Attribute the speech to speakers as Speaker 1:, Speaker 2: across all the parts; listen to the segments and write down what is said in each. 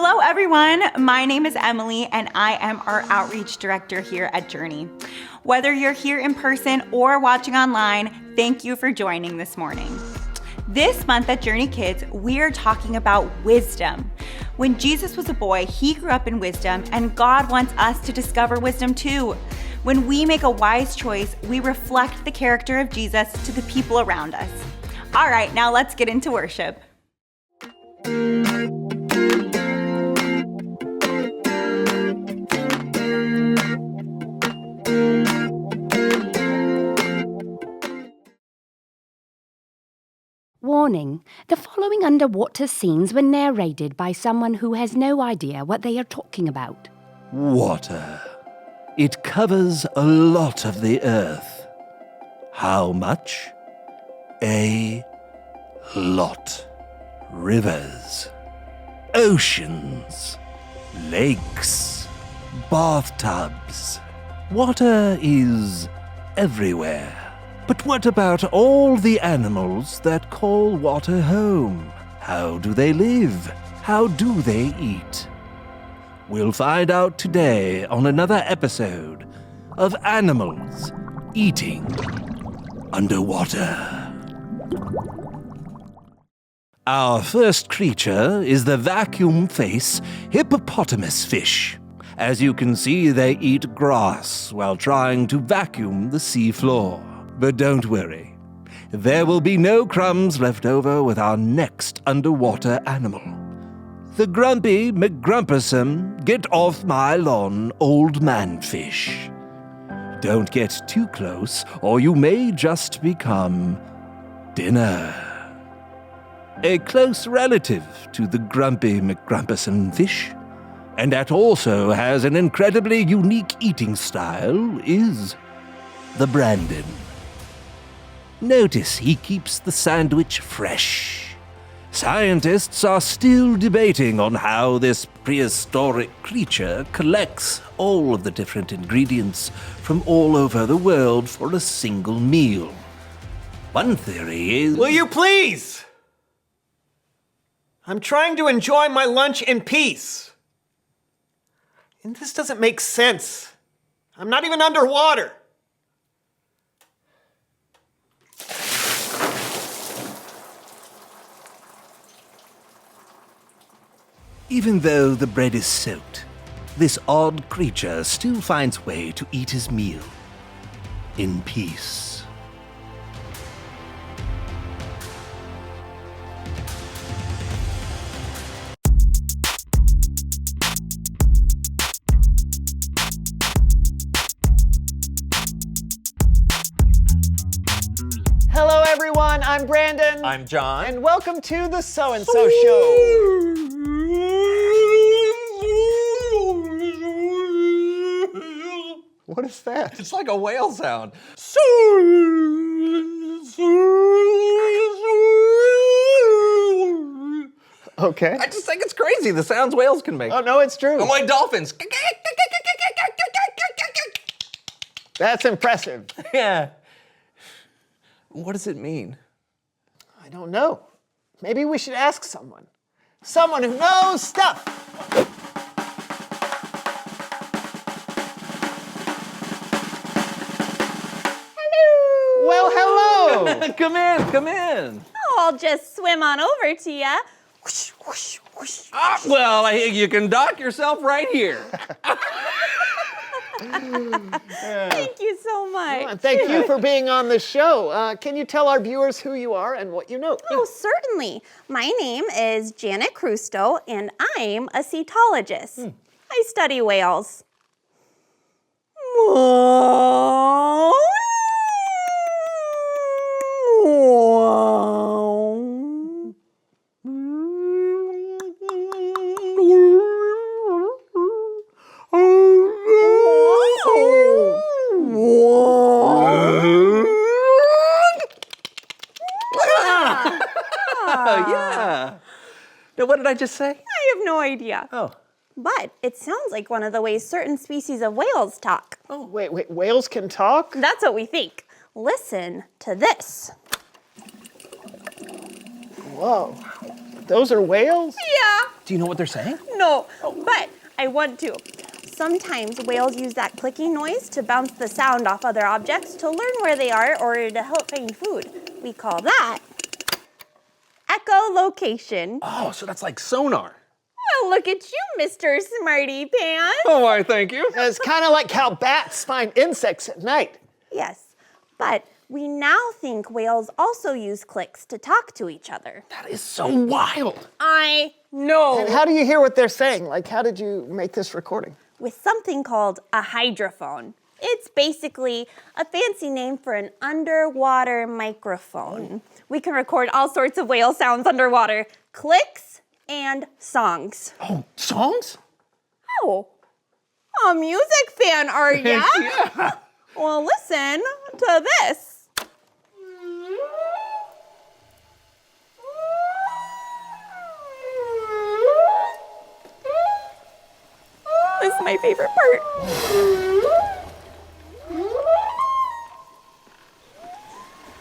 Speaker 1: Hello, everyone. My name is Emily, and I am our outreach director here at Journey. Whether you're here in person or watching online, thank you for joining this morning. This month at Journey Kids, we are talking about wisdom. When Jesus was a boy, he grew up in wisdom, and God wants us to discover wisdom too. When we make a wise choice, we reflect the character of Jesus to the people around us. All right, now let's get into worship.
Speaker 2: Warning, the following underwater scenes were narrated by someone who has no idea what they are talking about.
Speaker 3: Water. It covers a lot of the earth. How much? A lot. Rivers, oceans, lakes, bathtubs. Water is everywhere. But what about all the animals that call water home? How do they live? How do they eat? We'll find out today on another episode of Animals Eating Underwater. Our first creature is the vacuum face hippopotamus fish. As you can see, they eat grass while trying to vacuum the sea floor. But don't worry, there will be no crumbs left over with our next underwater animal. The grumpy McGrumpusome get off my lawn old man fish. Don't get too close or you may just become dinner. A close relative to the grumpy McGrumpusome fish, and that also has an incredibly unique eating style, is the Brandon. Notice he keeps the sandwich fresh. Scientists are still debating on how this prehistoric creature collects all of the different ingredients from all over the world for a single meal. One theory is...
Speaker 4: Will you please? I'm trying to enjoy my lunch in peace. And this doesn't make sense. I'm not even underwater.
Speaker 3: Even though the bread is soaked, this odd creature still finds way to eat his meal in peace.
Speaker 4: Hello, everyone. I'm Brandon.
Speaker 5: I'm John.
Speaker 4: And welcome to the So-and-So Show. What is that?
Speaker 5: It's like a whale sound.
Speaker 4: Okay.
Speaker 5: I just think it's crazy, the sounds whales can make.
Speaker 4: Oh, no, it's true.
Speaker 5: I'm like dolphins.
Speaker 4: That's impressive.
Speaker 5: Yeah. What does it mean?
Speaker 4: I don't know. Maybe we should ask someone. Someone who knows stuff.
Speaker 6: Hello.
Speaker 4: Well, hello.
Speaker 5: Come in.
Speaker 6: I'll just swim on over to ya. Whoosh, whoosh, whoosh.
Speaker 5: Well, you can dock yourself right here.
Speaker 6: Thank you so much.
Speaker 4: And thank you for being on the show. Can you tell our viewers who you are and what you know?
Speaker 6: Oh, certainly. My name is Janet Crusto, and I'm a cetologist. I study whales.
Speaker 5: Yeah. Now, what did I just say?
Speaker 6: I have no idea.
Speaker 5: Oh.
Speaker 6: But it sounds like one of the ways certain species of whales talk.
Speaker 4: Oh, wait, whales can talk?
Speaker 6: That's what we think. Listen to this.
Speaker 4: Whoa. Those are whales?
Speaker 6: Yeah.
Speaker 5: Do you know what they're saying?
Speaker 6: No, but I want to. Sometimes whales use that clicking noise to bounce the sound off other objects to learn where they are or to help find food. We call that echolocation.
Speaker 5: Oh, so that's like sonar.
Speaker 6: Well, look at you, Mr. Smarty Pants.
Speaker 5: Oh, why, thank you.
Speaker 4: It's kind of like how bats find insects at night.
Speaker 6: Yes, but we now think whales also use clicks to talk to each other.
Speaker 5: That is so wild.
Speaker 6: I know.
Speaker 4: And how do you hear what they're saying? Like, how did you make this recording?
Speaker 6: With something called a hydrophone. It's basically a fancy name for an underwater microphone. We can record all sorts of whale sounds underwater, clicks and songs.
Speaker 5: Oh, songs?
Speaker 6: Oh, a music fan, are ya?
Speaker 5: Yeah.
Speaker 6: Well, listen to this. This is my favorite part.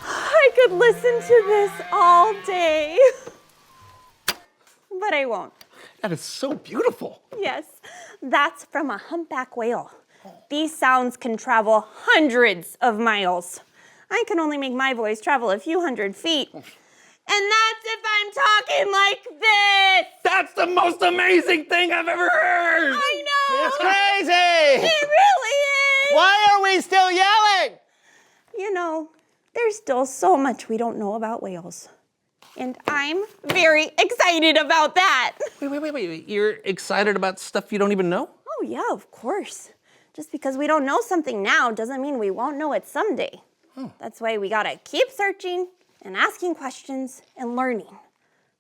Speaker 6: I could listen to this all day, but I won't.
Speaker 5: That is so beautiful.
Speaker 6: Yes, that's from a humpback whale. These sounds can travel hundreds of miles. I can only make my voice travel a few hundred feet. And that's if I'm talking like this.
Speaker 5: That's the most amazing thing I've ever heard.
Speaker 6: I know.
Speaker 4: It's crazy!
Speaker 6: It really is.
Speaker 4: Why are we still yelling?
Speaker 6: You know, there's still so much we don't know about whales. And I'm very excited about that.
Speaker 5: Wait. You're excited about stuff you don't even know?
Speaker 6: Oh, yeah, of course. Just because we don't know something now doesn't mean we won't know it someday. That's why we gotta keep searching and asking questions and learning.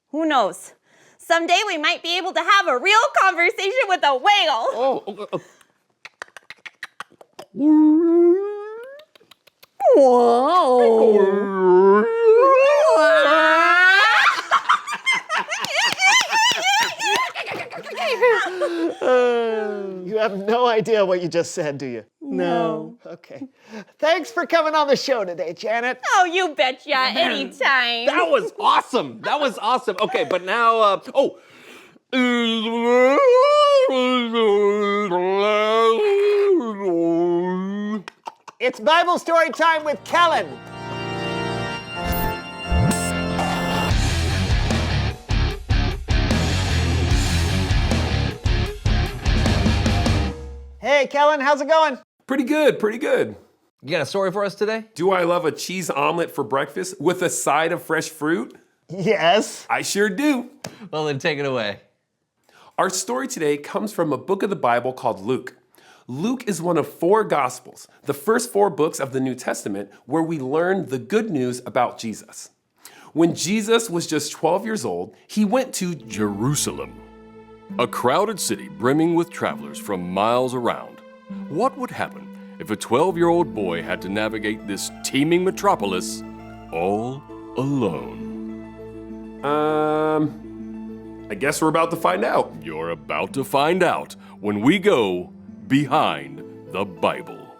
Speaker 6: Who knows? Someday we might be able to have a real conversation with a whale. Whoa.
Speaker 4: You have no idea what you just said, do you?
Speaker 6: No.
Speaker 4: Okay. Thanks for coming on the show today, Janet.
Speaker 6: Oh, you betcha, anytime.
Speaker 5: That was awesome. That was awesome. Okay, but now,
Speaker 4: It's Bible story time with Kellen. Hey, Kellen, how's it going?
Speaker 7: Pretty good, pretty good.
Speaker 5: You got a story for us today?
Speaker 7: Do I love a cheese omelet for breakfast with a side of fresh fruit?
Speaker 4: Yes.
Speaker 7: I sure do.
Speaker 5: Well, then take it away.
Speaker 7: Our story today comes from a book of the Bible called Luke. Luke is one of 4 Gospels, the first 4 books of the New Testament, where we learn the good news about Jesus. When Jesus was just 12 years old, he went to
Speaker 8: Jerusalem, a crowded city brimming with travelers from miles around. What would happen if a 12-year-old boy had to navigate this teeming metropolis all alone?
Speaker 7: I guess we're about to find out.
Speaker 8: You're about to find out when we go behind the Bible.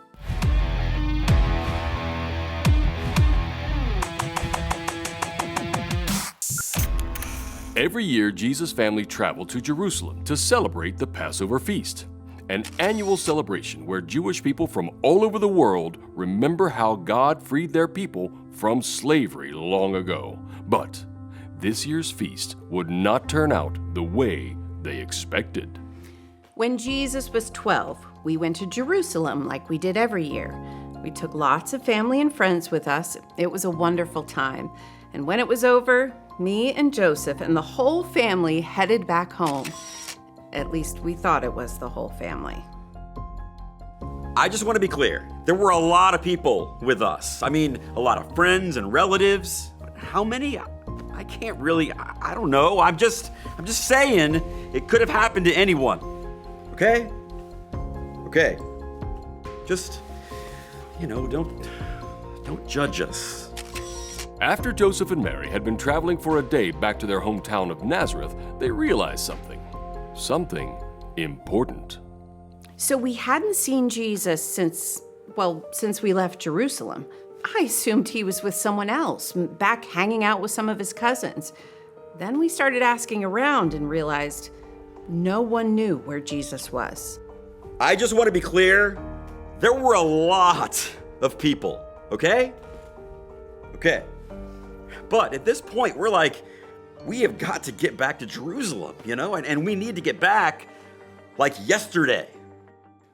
Speaker 8: Every year, Jesus' family traveled to Jerusalem to celebrate the Passover feast, an annual celebration where Jewish people from all over the world remember how God freed their people from slavery long ago. But this year's feast would not turn out the way they expected.
Speaker 9: When Jesus was 12, we went to Jerusalem like we did every year. We took lots of family and friends with us. It was a wonderful time. And when it was over, me and Joseph and the whole family headed back home. At least we thought it was the whole family.
Speaker 10: I just want to be clear. There were a lot of people with us. I mean, a lot of friends and relatives. How many? I can't really, I don't know. I'm just saying it could have happened to anyone. Okay? Okay. Just, don't judge us.
Speaker 8: After Joseph and Mary had been traveling for a day back to their hometown of Nazareth, they realized something important.
Speaker 9: So we hadn't seen Jesus since we left Jerusalem. I assumed he was with someone else, back hanging out with some of his cousins. Then we started asking around and realized no one knew where Jesus was.
Speaker 10: I just want to be clear. There were a lot of people, okay? Okay. But at this point, we're like, we have got to get back to Jerusalem, you know? And we need to get back like yesterday.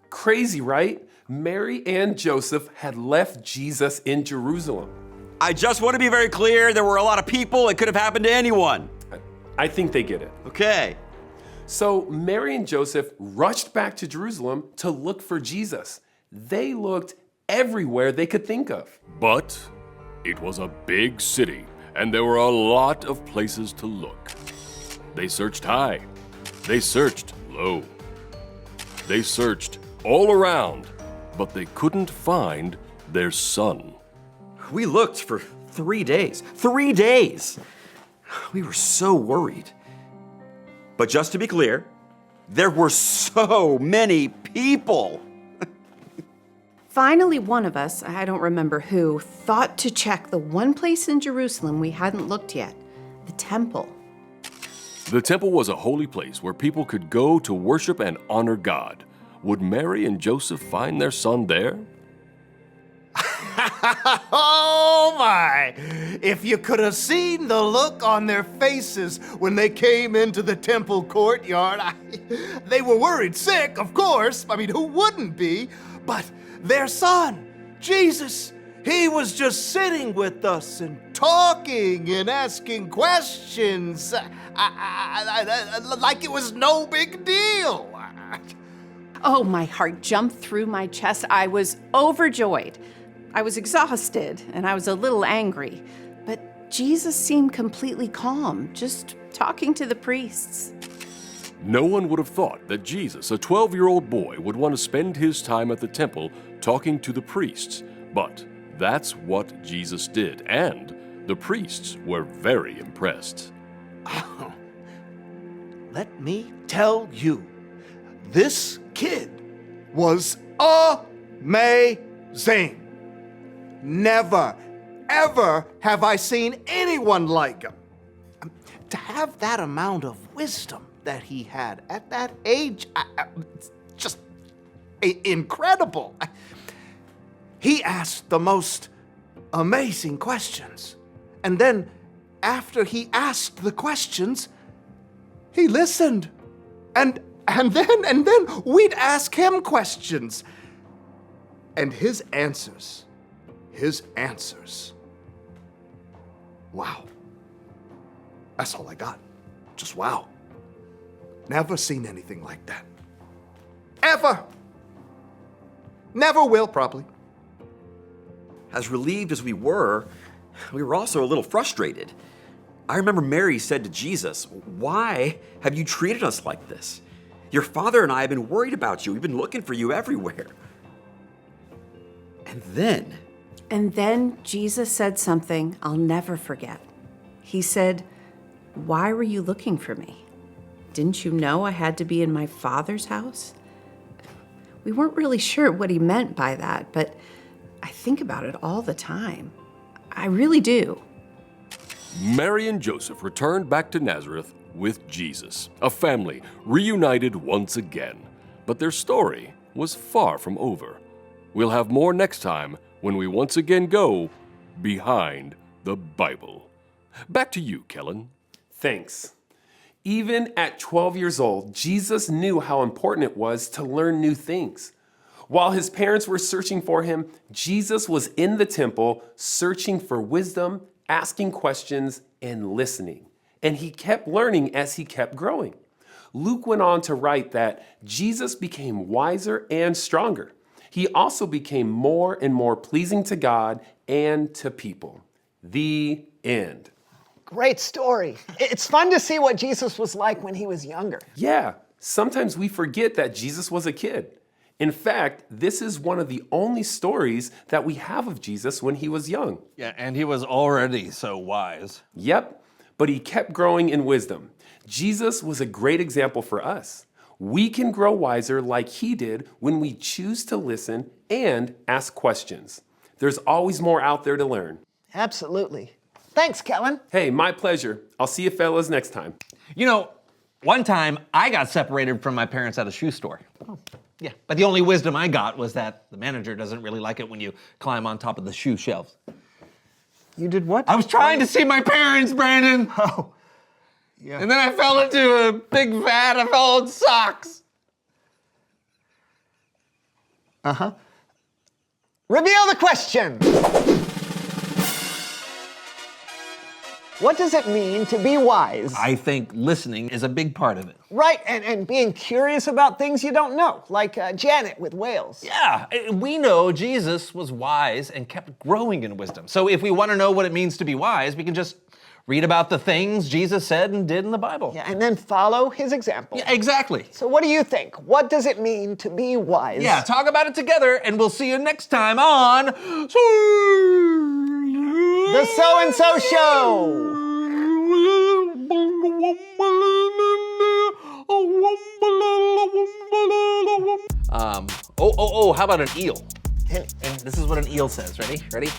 Speaker 7: Crazy, right? Mary and Joseph had left Jesus in Jerusalem.
Speaker 10: I just want to be very clear. There were a lot of people. It could have happened to anyone.
Speaker 7: I think they get it.
Speaker 10: Okay.
Speaker 7: So Mary and Joseph rushed back to Jerusalem to look for Jesus. They looked everywhere they could think of.
Speaker 8: But it was a big city, and there were a lot of places to look. They searched high. They searched low. They searched all around, but they couldn't find their son.
Speaker 10: We looked for 3 days. 3 days! We were so worried. But just to be clear, there were so many people.
Speaker 9: Finally, one of us, I don't remember who, thought to check the one place in Jerusalem we hadn't looked yet, the temple.
Speaker 8: The temple was a holy place where people could go to worship and honor God. Would Mary and Joseph find their son there?
Speaker 11: Oh my! If you could have seen the look on their faces when they came into the temple courtyard. They were worried sick, of course. I mean, who wouldn't be? But their son, Jesus, he was just sitting with us and talking and asking questions like it was no big deal.
Speaker 9: Oh, my heart jumped through my chest. I was overjoyed. I was exhausted and I was a little angry, but Jesus seemed completely calm, just talking to the priests.
Speaker 8: No one would have thought that Jesus, a 12-year-old boy, would want to spend his time at the temple talking to the priests. But that's what Jesus did, and the priests were very impressed.
Speaker 11: Oh, let me tell you, this kid was amazing. Never, ever have I seen anyone like him. To have that amount of wisdom that he had at that age, it's just incredible. He asked the most amazing questions. And then, after he asked the questions, he listened. And then we'd ask him questions. And his answers. Wow. That's all I got. Just wow. Never seen anything like that. Ever. Never will, probably.
Speaker 10: As relieved as we were also a little frustrated. I remember Mary said to Jesus, "Why have you treated us like this? Your father and I have been worried about you. We've been looking for you everywhere." And then
Speaker 9: Jesus said something I'll never forget. He said, "Why were you looking for me? Didn't you know I had to be in my Father's house?" We weren't really sure what he meant by that, but I think about it all the time. I really do.
Speaker 8: Mary and Joseph returned back to Nazareth with Jesus, a family reunited once again. But their story was far from over. We'll have more next time when we once again go behind the Bible. Back to you, Kellen.
Speaker 7: Thanks. Even at 12 years old, Jesus knew how important it was to learn new things. While his parents were searching for him, Jesus was in the temple searching for wisdom, asking questions, and listening. And he kept learning as he kept growing. Luke went on to write that Jesus became wiser and stronger. He also became more and more pleasing to God and to people. The end.
Speaker 4: Great story. It's fun to see what Jesus was like when he was younger.
Speaker 7: Yeah, sometimes we forget that Jesus was a kid. In fact, this is one of the only stories that we have of Jesus when he was young.
Speaker 3: Yeah, and he was already so wise.
Speaker 7: Yep, but he kept growing in wisdom. Jesus was a great example for us. We can grow wiser like he did when we choose to listen and ask questions. There's always more out there to learn.
Speaker 4: Absolutely. Thanks, Kellen.
Speaker 7: Hey, my pleasure. I'll see you fellas next time.
Speaker 5: You know, one time I got separated from my parents at a shoe store. Yeah, but the only wisdom I got was that the manager doesn't really like it when you climb on top of the shoe shelves.
Speaker 4: You did what?
Speaker 5: I was trying to see my parents, Brandon.
Speaker 4: Oh. Yeah.
Speaker 5: And then I fell into a big vat of old socks.
Speaker 4: Uh-huh. Reveal the question. What does it mean to be wise?
Speaker 5: I think listening is a big part of it.
Speaker 4: Right, and being curious about things you don't know, like Janet with whales.
Speaker 5: Yeah, we know Jesus was wise and kept growing in wisdom. So if we want to know what it means to be wise, we can just read about the things Jesus said and did in the Bible.
Speaker 4: Yeah, and then follow his example.
Speaker 5: Yeah, exactly.
Speaker 4: So what do you think? What does it mean to be wise?
Speaker 5: Yeah, talk about it together, and we'll see you next time on
Speaker 4: The So-and-So Show.
Speaker 5: How about an eel? And this is what an eel says. Ready? Ready?